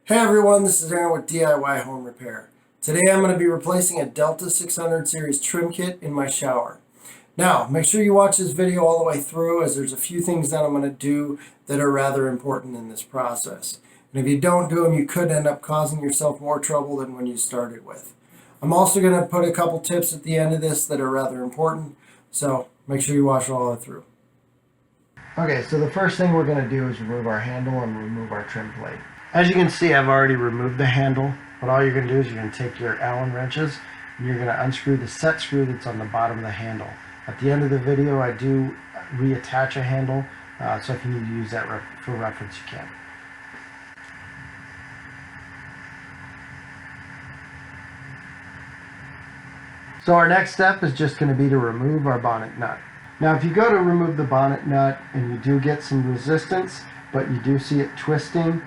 Hey everyone, this is Aaron with DIY Home Repair. Today I'm going to be replacing a Delta 600 series trim kit in my shower. Now, make sure you watch this video all the way through, as there's a few things that I'm going to do that are rather important in this process. And if you don't do them, you could end up causing yourself more trouble than when you started with. I'm also going to put a couple tips at the end of this that are rather important, so make sure you watch it all the way through. Okay, so the first thing we're going to do is remove our handle and remove our trim plate. As you can see, I've already removed the handle, but all you're going to do is you're going to take your Allen wrenches and you're going to unscrew the set screw that's on the bottom of the handle. At the end of the video, I do reattach a handle, so if you need to use that for reference, you can. So our next step is just going to be to remove our bonnet nut. Now if you go to remove the bonnet nut and you do get some resistance, but you do see it twisting,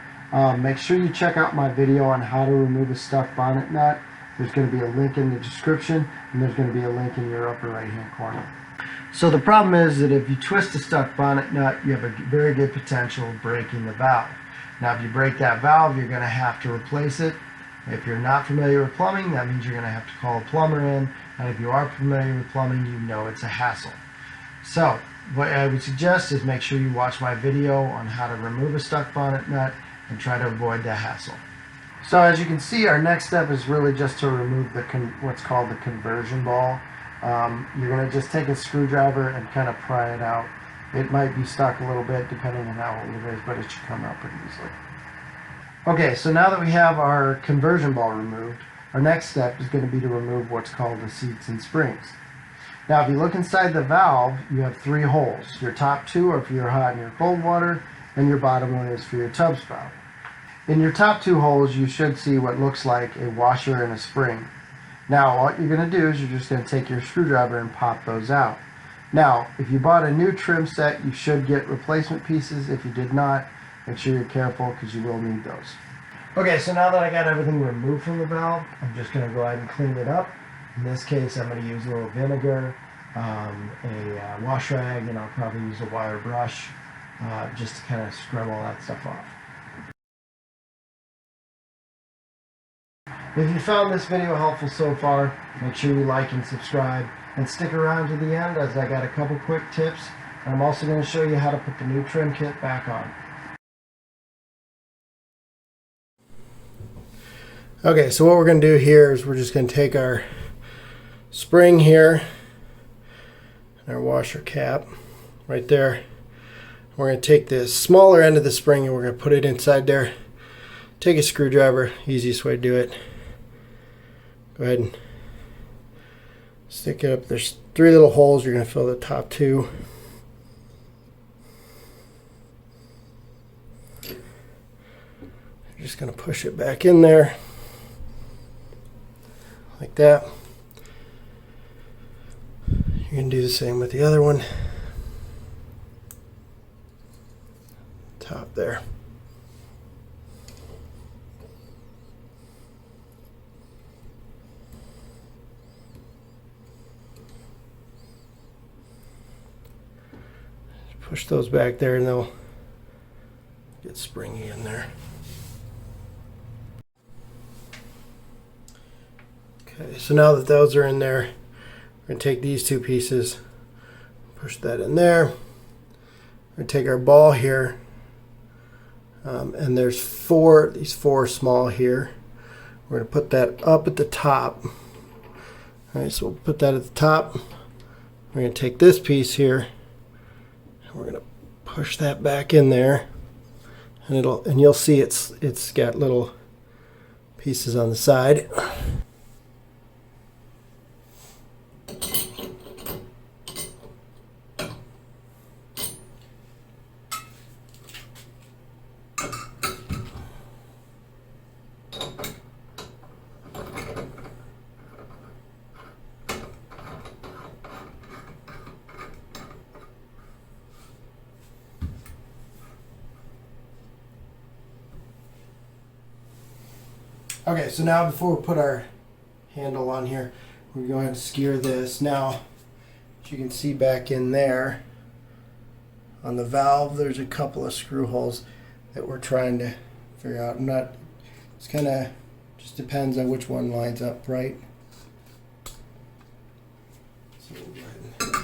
make sure you check out my video on how to remove a stuck bonnet nut. There's going to be a link in the description, and there's going to be a link in your upper right hand corner. So the problem is that if you twist a stuck bonnet nut, you have a very good potential of breaking the valve. Now if you break that valve, you're going to have to replace it. If you're not familiar with plumbing, that means you're going to have to call a plumber in, and if you are familiar with plumbing, you know it's a hassle. So what I would suggest is make sure you watch my video on how to remove a stuck bonnet nut and try to avoid the hassle. So as you can see, our next step is really just to remove the what's called the conversion ball. You're going to just take a screwdriver and kind of pry it out. It might be stuck a little bit depending on how old it is, but it should come out pretty easily. Okay, so now that we have our conversion ball removed, our next step is going to be to remove what's called the seats and springs. Now if you look inside the valve, you have three holes. Your top two are for your hot and your cold water, and your bottom one is for your tub spout. In your top two holes, you should see what looks like a washer and a spring. Now what you're going to do is you're just going to take your screwdriver and pop those out. Now if you bought a new trim set, you should get replacement pieces. If you did not, make sure you're careful because you will need those. Okay, so now that I got everything removed from the valve, I'm just going to go ahead and clean it up. In this case, I'm going to use a little vinegar, a wash rag, and I'll probably use a wire brush just to kind of scrub all that stuff off. If you found this video helpful so far, make sure you like and subscribe, and stick around to the end as I got a couple quick tips, and I'm also going to show you how to put the new trim kit back on. Okay, so what we're going to do here is we're just going to take our spring here, and our washer cap right there. We're going to take the smaller end of the spring and we're going to put it inside there. Take a screwdriver, easiest way to do it. Go ahead and stick it up. There's three little holes. You're going to fill the top two. You're just going to push it back in there like that. You're going to do the same with the other one. Top there. Push those back there and they'll get springy in there. Okay, so now that those are in there, we're going to take these two pieces, push that in there. We're going to take our ball here, and there's these four small here. We're going to put that up at the top. All right, so we'll put that at the top. We're going to take this piece here, and we're going to push that back in there, and you'll see it's got little pieces on the side. Okay, so now before we put our handle on here, we're going to skewer this. Now, as you can see back in there, on the valve, there's a couple of screw holes that we're trying to figure out. I'm not It's kind of just depends on which one lines up right. So we'll go ahead and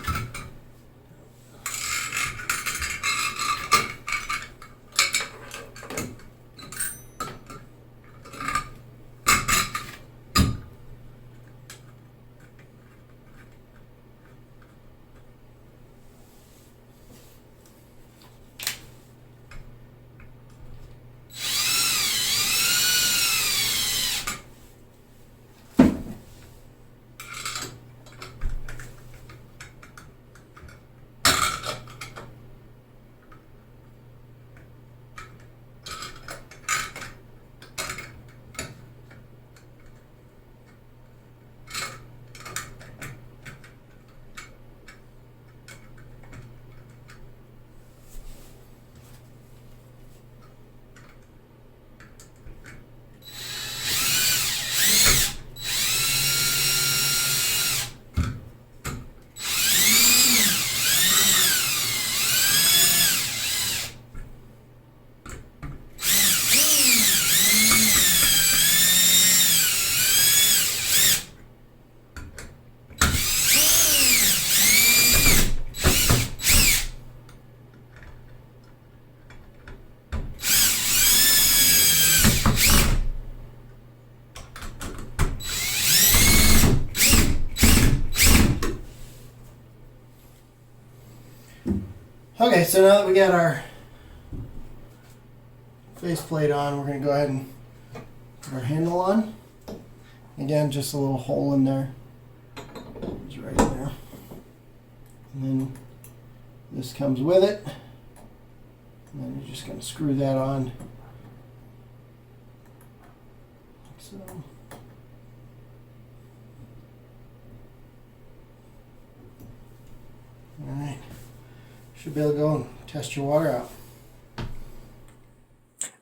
okay, so now that we got our faceplate on, we're going to go ahead and put our handle on. Again, just a little hole in there. It's right there. And then this comes with it. And then you're just going to screw that on. So. All right. Should be able to go and test your water out.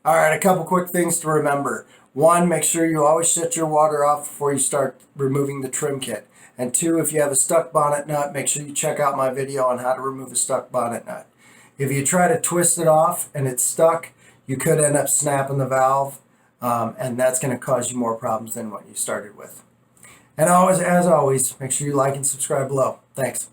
All right, a couple quick things to remember. One, make sure you always shut your water off before you start removing the trim kit. And two, if you have a stuck bonnet nut, make sure you check out my video on how to remove a stuck bonnet nut. If you try to twist it off and it's stuck, you could end up snapping the valve, and that's going to cause you more problems than what you started with. And always, as always, make sure you like and subscribe below. Thanks.